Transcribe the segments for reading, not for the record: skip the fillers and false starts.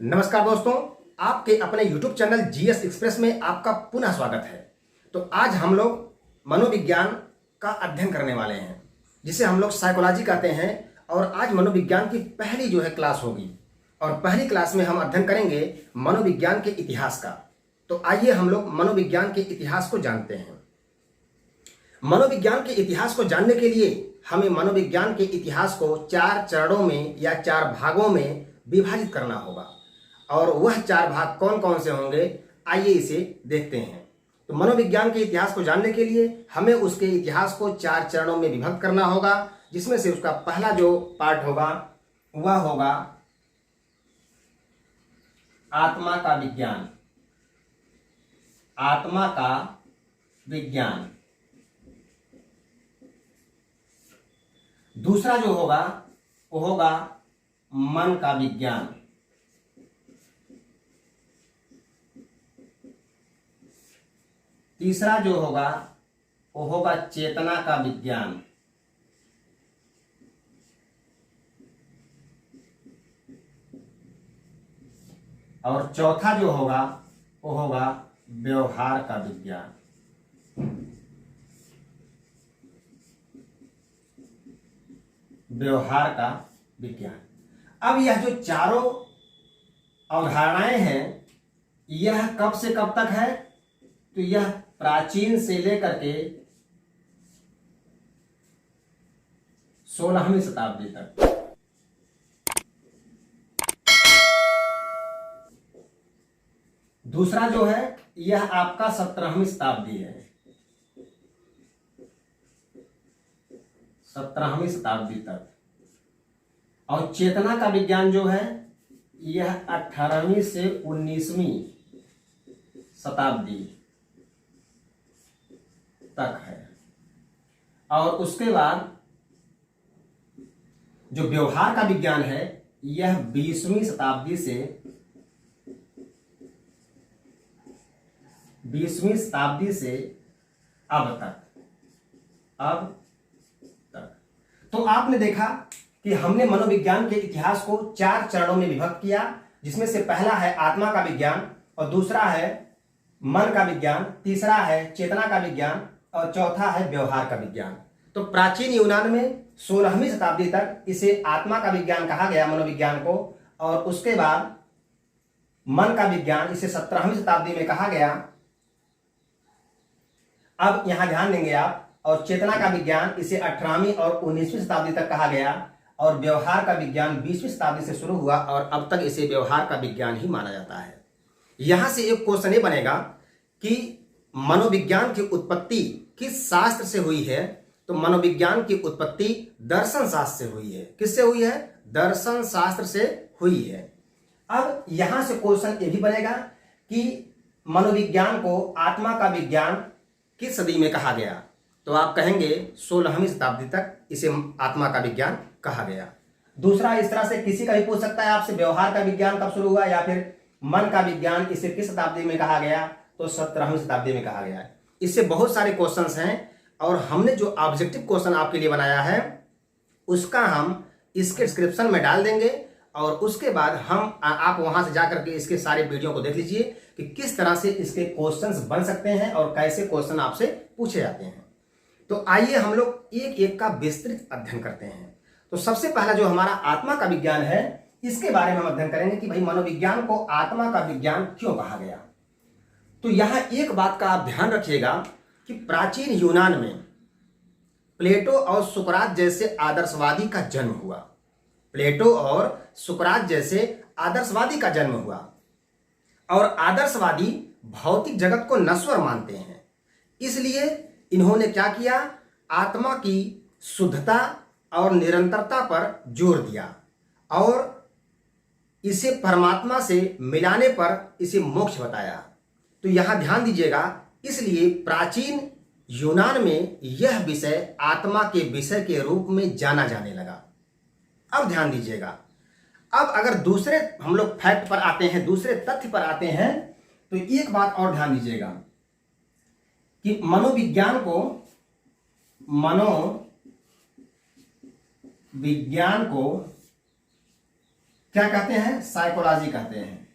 नमस्कार दोस्तों, आपके अपने YouTube चैनल जीएस एक्सप्रेस में आपका पुनः स्वागत है। तो आज हम लोग मनोविज्ञान का अध्ययन करने वाले हैं, जिसे हम लोग साइकोलॉजी कहते हैं। और आज मनोविज्ञान की पहली क्लास होगी और पहली क्लास में हम अध्ययन करेंगे मनोविज्ञान के इतिहास का। तो आइए हम लोग मनोविज्ञान के इतिहास को जानते हैं। मनोविज्ञान के इतिहास को जानने के लिए हमें मनोविज्ञान के इतिहास को 4 चरणों में या 4 भागों में विभाजित करना होगा। और वह 4 भाग कौन कौन से होंगे, आइए इसे देखते हैं। तो मनोविज्ञान के इतिहास को जानने के लिए हमें उसके इतिहास को 4 चरणों में विभक्त करना होगा, जिसमें से उसका पहला जो पार्ट होगा वह होगा आत्मा का विज्ञान। आत्मा का विज्ञान। दूसरा जो होगा वो होगा मन का विज्ञान। तीसरा जो होगा वो होगा चेतना का विज्ञान। और चौथा जो होगा वो होगा व्यवहार का विज्ञान। व्यवहार का विज्ञान। अब यह जो चारों अवधारणाएं हैं, यह कब से कब तक है? तो यह प्राचीन से लेकर के 16वीं शताब्दी तक। दूसरा जो है यह आपका 17वीं शताब्दी है। 17वीं शताब्दी तक। और चेतना का विज्ञान जो है यह 18वीं से 19वीं शताब्दी तक है। और उसके बाद जो व्यवहार का विज्ञान है यह 20वीं शताब्दी से 20वीं शताब्दी से अब तक। तो आपने देखा कि हमने मनोविज्ञान के इतिहास को 4 चरणों में विभक्त किया, जिसमें से पहला है आत्मा का विज्ञान, और दूसरा है मन का विज्ञान, तीसरा है चेतना का विज्ञान, और चौथा है व्यवहार का विज्ञान। तो प्राचीन यूनान में 16वीं शताब्दी तक इसे आत्मा का विज्ञान कहा गया, मनोविज्ञान को। और उसके बाद मन का विज्ञान, इसे 17वीं शताब्दी में कहा गया। अब यहां ध्यान देंगे आप। और चेतना का विज्ञान, इसे 18वीं और 19वीं शताब्दी तक कहा गया। और व्यवहार का विज्ञान 20वीं शताब्दी से शुरू हुआ और अब तक इसे व्यवहार का विज्ञान ही माना जाता है। यहां से एक क्वेश्चन ये बनेगा कि मनोविज्ञान की उत्पत्ति किस शास्त्र से हुई है? तो मनोविज्ञान की उत्पत्ति दर्शन शास्त्र से हुई है। किससे हुई है? दर्शन शास्त्र से हुई है। अब यहां से क्वेश्चन ये भी बनेगा कि मनोविज्ञान को आत्मा का विज्ञान किस सदी में कहा गया? तो आप कहेंगे 16वीं शताब्दी तक इसे आत्मा का विज्ञान कहा गया। दूसरा, इस तरह से किसी का भी पूछ सकता है आपसे, व्यवहार का विज्ञान कब शुरू हुआ, या फिर मन का विज्ञान इसे किस शताब्दी में कहा गया? तो 17वीं शताब्दी में कहा गया है। इससे बहुत सारे क्वेश्चंस हैं और हमने जो ऑब्जेक्टिव क्वेश्चन आपके लिए बनाया है उसका हम इसके डिस्क्रिप्शन में डाल देंगे। और उसके बाद आप वहां से जाकर के इसके सारे वीडियो को देख लीजिए कि किस तरह से इसके क्वेश्चंस बन सकते हैं और कैसे क्वेश्चन आपसे पूछे जाते हैं। तो आइए हम लोग एक एक का विस्तृत अध्ययन करते हैं। तो सबसे पहला जो हमारा आत्मा का विज्ञान है, इसके बारे में हम अध्ययन करेंगे कि भाई मनोविज्ञान को आत्मा का विज्ञान क्यों कहा गया। तो यहां एक बात का आप ध्यान रखिएगा कि प्राचीन यूनान में प्लेटो और सुकरात जैसे आदर्शवादी का जन्म हुआ। प्लेटो और सुकरात जैसे आदर्शवादी का जन्म हुआ। और आदर्शवादी भौतिक जगत को नश्वर मानते हैं। इसलिए इन्होंने क्या किया? आत्मा की शुद्धता और निरंतरता पर जोर दिया और इसे परमात्मा से मिलाने पर इसे मोक्ष बताया। तो यहां ध्यान दीजिएगा, इसलिए प्राचीन यूनान में यह विषय आत्मा के विषय के रूप में जाना जाने लगा। अब ध्यान दीजिएगा। अब अगर दूसरे हम लोग फैक्ट पर आते हैं, दूसरे तथ्य पर आते हैं, तो एक बात और ध्यान दीजिएगा कि मनोविज्ञान क्या कहते हैं? साइकोलॉजी कहते हैं।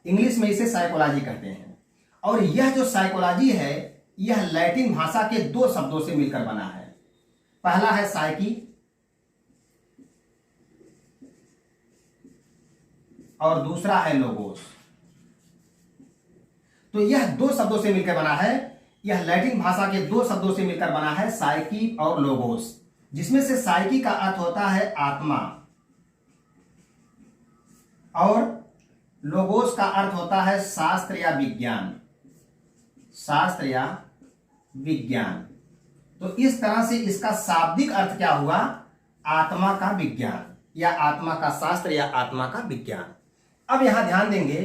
इंग्लिश में इसे साइकोलॉजी कहते हैं। और यह जो साइकोलॉजी है यह लैटिन भाषा के दो शब्दों से मिलकर बना है। पहला है साइकी और दूसरा है लोगोस। तो यह दो शब्दों से मिलकर बना है। यह लैटिन भाषा के दो शब्दों से मिलकर बना है, साइकी और लोगोस, जिसमें से साइकी का अर्थ होता है आत्मा और लोगोस का अर्थ होता है शास्त्र या विज्ञान। शास्त्र या विज्ञान। तो इस तरह से इसका शाब्दिक अर्थ क्या हुआ? आत्मा का विज्ञान या आत्मा का शास्त्र या आत्मा का विज्ञान। अब यहां ध्यान देंगे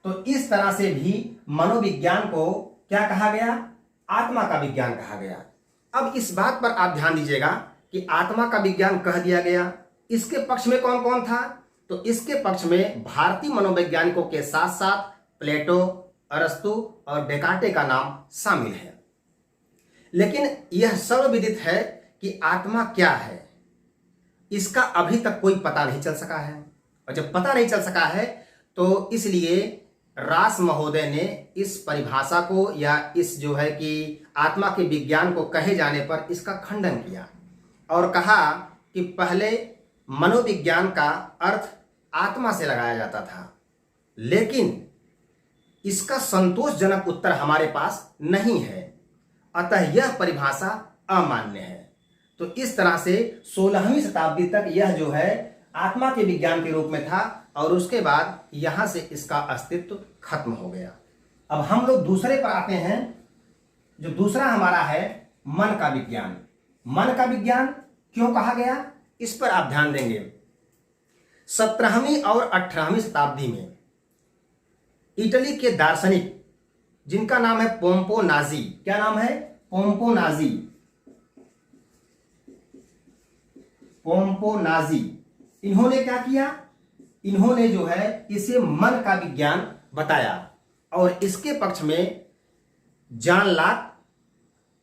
तो इस तरह से भी मनोविज्ञान को क्या कहा गया? आत्मा का विज्ञान कहा गया। अब इस बात पर आप ध्यान दीजिएगा कि आत्मा का विज्ञान कह दिया गया, इसके पक्ष में कौन कौन था? तो इसके पक्ष में भारतीय मनोवैज्ञानिकों के साथ साथ प्लेटो, अरस्तु और डेकार्टे का नाम शामिल है। लेकिन यह सर्वविदित है कि आत्मा क्या है, इसका अभी तक कोई पता नहीं चल सका है। और जब पता नहीं चल सका है तो इसलिए रास महोदय ने इस परिभाषा को या इस जो है कि आत्मा के विज्ञान को कहे जाने पर इसका खंडन किया और कहा कि पहले मनोविज्ञान का अर्थ आत्मा से लगाया जाता था, लेकिन इसका संतोषजनक उत्तर हमारे पास नहीं है, अतः यह परिभाषा अमान्य है। तो इस तरह से 16वीं शताब्दी तक यह जो है आत्मा के विज्ञान के रूप में था और उसके बाद यहां से इसका अस्तित्व खत्म हो गया। अब हम लोग दूसरे पर आते हैं। जो दूसरा हमारा है मन का विज्ञान। मन का विज्ञान क्यों कहा गया, इस पर आप ध्यान देंगे। 17वीं और 18वीं शताब्दी में इटली के दार्शनिक जिनका नाम है पोम्पोनाजी। क्या नाम है? पोम्पोनाजी। पोम्पोनाजी। इन्होंने क्या किया? इन्होंने जो है इसे मन का विज्ञान बताया और इसके पक्ष में John Locke,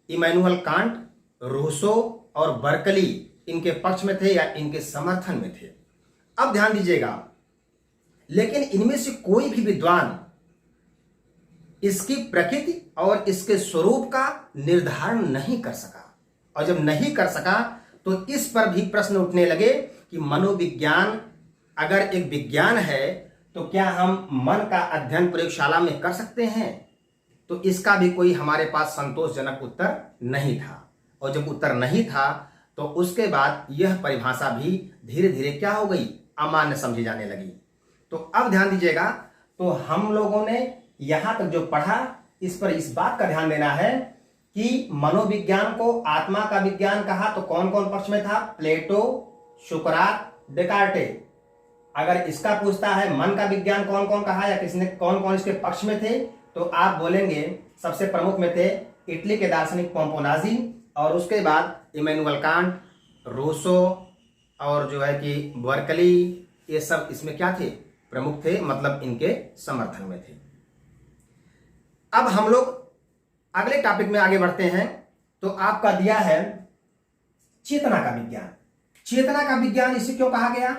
Immanuel Kant, Rousseau और बर्कली इनके पक्ष में थे या इनके समर्थन में थे। अब ध्यान दीजिएगा, लेकिन इनमें से कोई भी विद्वान इसकी प्रकृति और इसके स्वरूप का निर्धारण नहीं कर सका। और जब नहीं कर सका तो इस पर भी प्रश्न उठने लगे कि मनोविज्ञान अगर एक विज्ञान है तो क्या हम मन का अध्ययन प्रयोगशाला में कर सकते हैं? तो इसका भी कोई हमारे पास संतोषजनक उत्तर नहीं था। और जब उत्तर नहीं था तो उसके बाद यह परिभाषा भी धीरे धीरे क्या हो गई? अमान्य समझी जाने लगी। तो अब ध्यान दीजिएगा, तो हम लोगों ने यहां तक जो पढ़ा इस पर इस बात का ध्यान देना है कि मनोविज्ञान को आत्मा का विज्ञान कहा तो कौन कौन पक्ष में था? प्लेटो, सुकरात, डेकार्टे। अगर इसका पूछता है मन का विज्ञान कौन कौन कहा या किसने कौन कौन इसके पक्ष में थे, तो आप बोलेंगे सबसे प्रमुख में थे इटली के दार्शनिक पोम्पोनाजी और उसके बाद इमैनुअल कांट, रूसो और जो है कि बर्कली। ये सब इसमें क्या थे? प्रमुख थे, मतलब इनके समर्थन में थे। अब हम लोग अगले टॉपिक में आगे बढ़ते हैं। तो आपका दिया है चेतना का विज्ञान। चेतना का विज्ञान इसे क्यों कहा गया?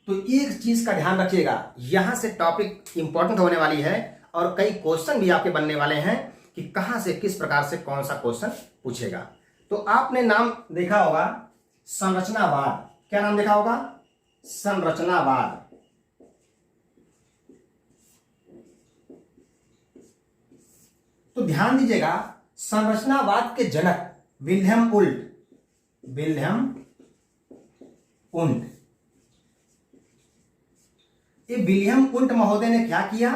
तो एक चीज का ध्यान रखिएगा, यहां से टॉपिक इंपॉर्टेंट होने वाली है और कई क्वेश्चन भी आपके बनने वाले हैं कि कहां से किस प्रकार से कौन सा क्वेश्चन पूछेगा। तो आपने नाम देखा होगा संरचनावाद। क्या नाम देखा होगा? संरचनावाद। तो ध्यान दीजिएगा, संरचनावाद के जनक विल्हेम उंट। ये विलियम उंट महोदय ने क्या किया?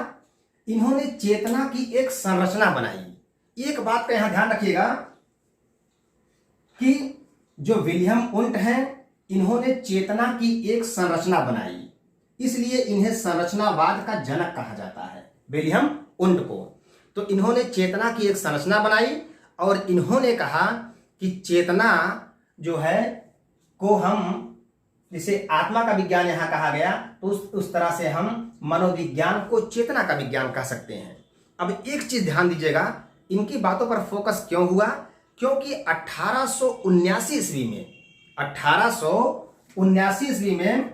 इन्होंने चेतना की एक संरचना बनाई। एक बात का यहां ध्यान रखिएगा कि जो विलियम उंट हैं इन्होंने चेतना की एक संरचना बनाई, इसलिए इन्हें संरचनावाद का जनक कहा जाता है, विलियम उंट को। तो इन्होंने चेतना की एक संरचना बनाई और इन्होंने कहा कि चेतना जो है को हम, जिसे आत्मा का विज्ञान यहां कहा गया, तो उस तरह से हम मनोविज्ञान को चेतना का विज्ञान कह सकते हैं। अब एक चीज ध्यान दीजिएगा, इनकी बातों पर फोकस क्यों हुआ? क्योंकि 1879 ईस्वी में 1879 1979 ईस्वी में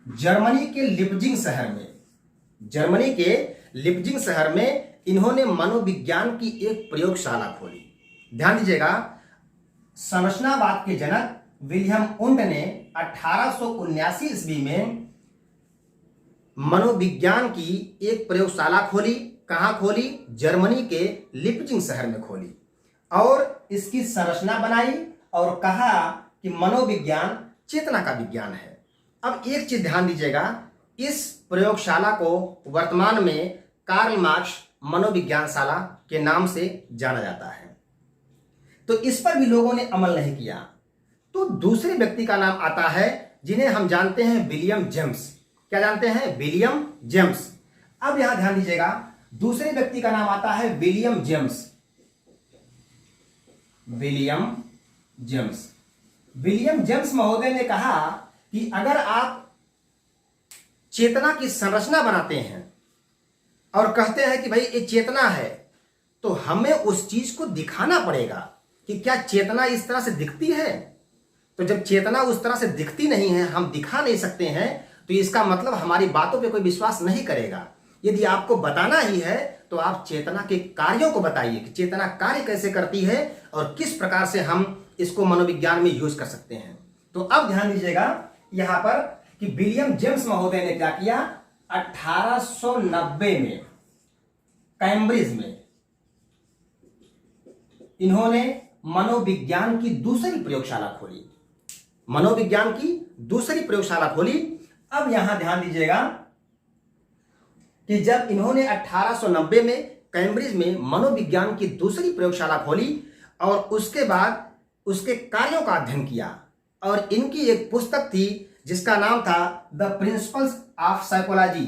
जर्मनी के लिप्जिंग शहर में इन्होंने मनोविज्ञान की एक प्रयोगशाला खोली। ध्यान दीजिएगा, संरचनावाद के जनक विलियम वुंट ने 1879 ईस्वी में मनोविज्ञान की एक प्रयोगशाला खोली। कहां खोली? जर्मनी के लिप्जिंग शहर में खोली और इसकी संरचना बनाई और कहा कि मनोविज्ञान चेतना का विज्ञान है। अब एक चीज ध्यान दीजिएगा, इस प्रयोगशाला को वर्तमान में कार्ल मार्क्स मनोविज्ञानशाला के नाम से जाना जाता है। तो इस पर भी लोगों ने अमल नहीं किया। तो दूसरे व्यक्ति का नाम आता है जिन्हें हम जानते हैं विलियम जेम्स। क्या जानते हैं? William James. अब यहां ध्यान दीजिएगा, दूसरे व्यक्ति का नाम आता है विलियम जेम्स। विलियम जेम्स महोदय ने कहा कि अगर आप चेतना की संरचना बनाते हैं और कहते हैं कि भाई ये चेतना है, तो हमें उस चीज को दिखाना पड़ेगा कि क्या चेतना इस तरह से दिखती है। तो जब चेतना उस तरह से दिखती नहीं है, हम दिखा नहीं सकते हैं, तो इसका मतलब हमारी बातों पे कोई विश्वास नहीं करेगा। यदि आपको बताना ही है तो आप चेतना के कार्यों को बताइए कि चेतना कार्य कैसे करती है और किस प्रकार से हम इसको मनोविज्ञान में यूज कर सकते हैं। तो अब ध्यान दीजिएगा यहां पर कि विलियम जेम्स महोदय ने क्या किया, 1890 में कैम्ब्रिज में इन्होंने मनोविज्ञान की दूसरी प्रयोगशाला खोली। अब यहां ध्यान दीजिएगा कि जब इन्होंने 1890 में कैम्ब्रिज में मनोविज्ञान की दूसरी प्रयोगशाला खोली और उसके बाद उसके कार्यों का अध्ययन किया, और इनकी एक पुस्तक थी जिसका नाम था the principles of psychology.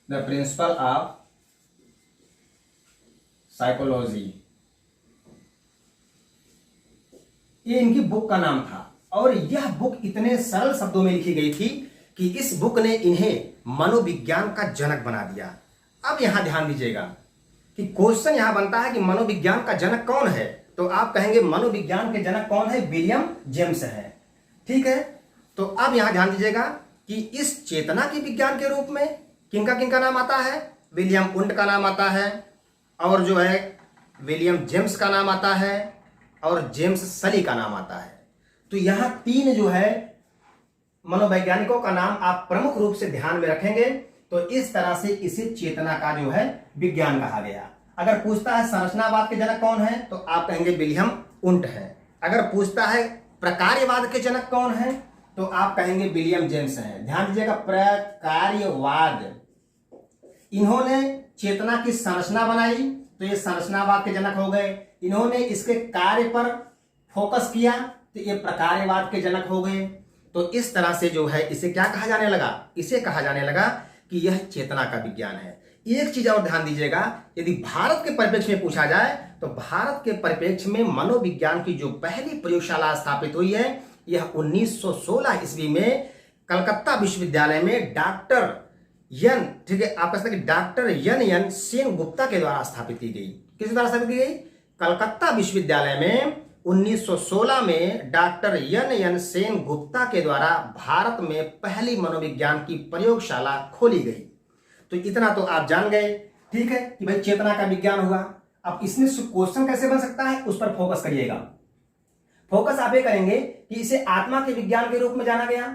The principle of psychology, ये इनकी बुक का नाम था। और यह बुक इतने सरल शब्दों में लिखी गई थी कि इस बुक ने इन्हें मनोविज्ञान का जनक बना दिया। अब यहां ध्यान दीजिएगा कि क्वेश्चन यहां बनता है कि मनोविज्ञान का जनक कौन है, तो आप कहेंगे मनोविज्ञान के जनक कौन है? विलियम जेम्स है। ठीक है, तो अब यहां ध्यान दीजिएगा कि इस चेतना के विज्ञान के रूप में किनका किनका नाम आता है? विलियम वुंट का नाम आता है, और जो है विलियम जेम्स का नाम आता है, और जेम्स सली का नाम आता है। तो यहां तीन जो है मनोवैज्ञानिकों का नाम आप प्रमुख रूप से ध्यान में रखेंगे। तो इस तरह से इसे चेतना का जो है विज्ञान कहा गया। अगर पूछता है संरचनावाद के जनक कौन है, तो आप कहेंगे विलियम वुंट है। अगर पूछता है प्रकार्यवाद के जनक कौन है, तो आप कहेंगे विलियम जेम्स है। ध्यान दीजिएगा, प्रकार्यवाद, इन्होंने चेतना की संरचना बनाई, तो ये संरचनावाद के जनक हो गए। इन्होंने इसके कार्य पर फोकस किया, तो ये प्रकार्यवाद के जनक हो गए। तो इस तरह से जो है इसे क्या कहा जाने लगा? इसे कहा जाने लगा कि यह चेतना का विज्ञान है। एक चीज और ध्यान दीजिएगा, यदि भारत के परिप्रेक्ष्य में पूछा जाए, तो भारत के परिप्रेक्ष्य में मनोविज्ञान की जो पहली प्रयोगशाला स्थापित हुई है, यह 1916 ईस्वी में कलकत्ता विश्वविद्यालय में डॉक्टर एन सेनगुप्ता के द्वारा स्थापित की गई। किस द्वारा स्थापित की गई? कलकत्ता विश्वविद्यालय में 1916 में डॉक्टर एन सेनगुप्ता के द्वारा भारत में पहली मनोविज्ञान की प्रयोगशाला खोली गई। तो इतना तो आप जान गए, ठीक है, कि भाई चेतना का विज्ञान हुआ। अब इसमें क्वेश्चन कैसे बन सकता है, उस पर फोकस करिएगा। फोकस आप ये करेंगे कि इसे आत्मा के विज्ञान के रूप में जाना गया।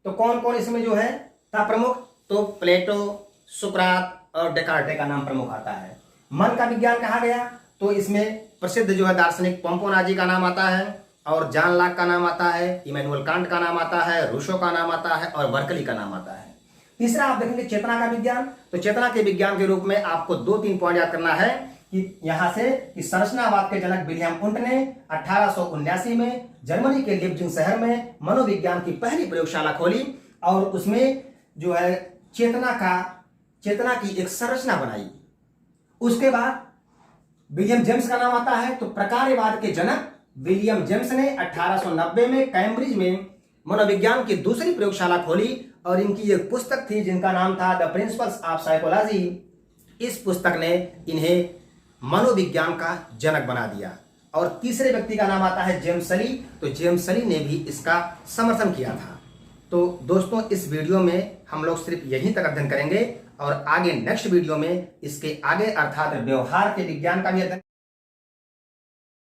तो कौन कौन इसमें जो है था प्रमुख? तो प्लेटो, सुकरात और डेकार्टे का नाम प्रमुख आता है। मन का विज्ञान कहा गया, तो इसमें प्रसिद्ध जो है दार्शनिक पोम्पोनाजी का नाम आता है, और जॉन लॉक का नाम आता है, इमैनुअल कांट का नाम आता है, रूसो का नाम आता है, और बर्कली का नाम आता है। तीसरा आप देखेंगे चेतना का विज्ञान। तो चेतना के विज्ञान के रूप में आपको 2-3 पॉइंट याद करना है कि यहां से कि संरचनावाद के जनक विलियम वुंट ने 1879 में जर्मनी के लिप्जिंग शहर में मनोविज्ञान की पहली प्रयोगशाला खोली, और उसमें जो है चेतना की एक संरचना बनाई। उसके बाद विलियम जेम्स का नाम आता है। तो प्रकार्यवाद के जनक विलियम जेम्स ने 1890 में कैम्ब्रिज में मनोविज्ञान की दूसरी प्रयोगशाला खोली, और इनकी एक पुस्तक थी जिनका नाम था द प्रिंसिपल्स ऑफ साइकोलॉजी। इस पुस्तक ने इन्हें मनोविज्ञान का जनक बना दिया। और तीसरे व्यक्ति का नाम आता है जेम्स सली। तो जेम्स सली ने भी इसका समर्थन किया था। तो दोस्तों, इस वीडियो में हम लोग सिर्फ यहीं तक अध्ययन करेंगे और आगे नेक्स्ट वीडियो में इसके आगे अर्थात व्यवहार के विज्ञान का भी अध्ययन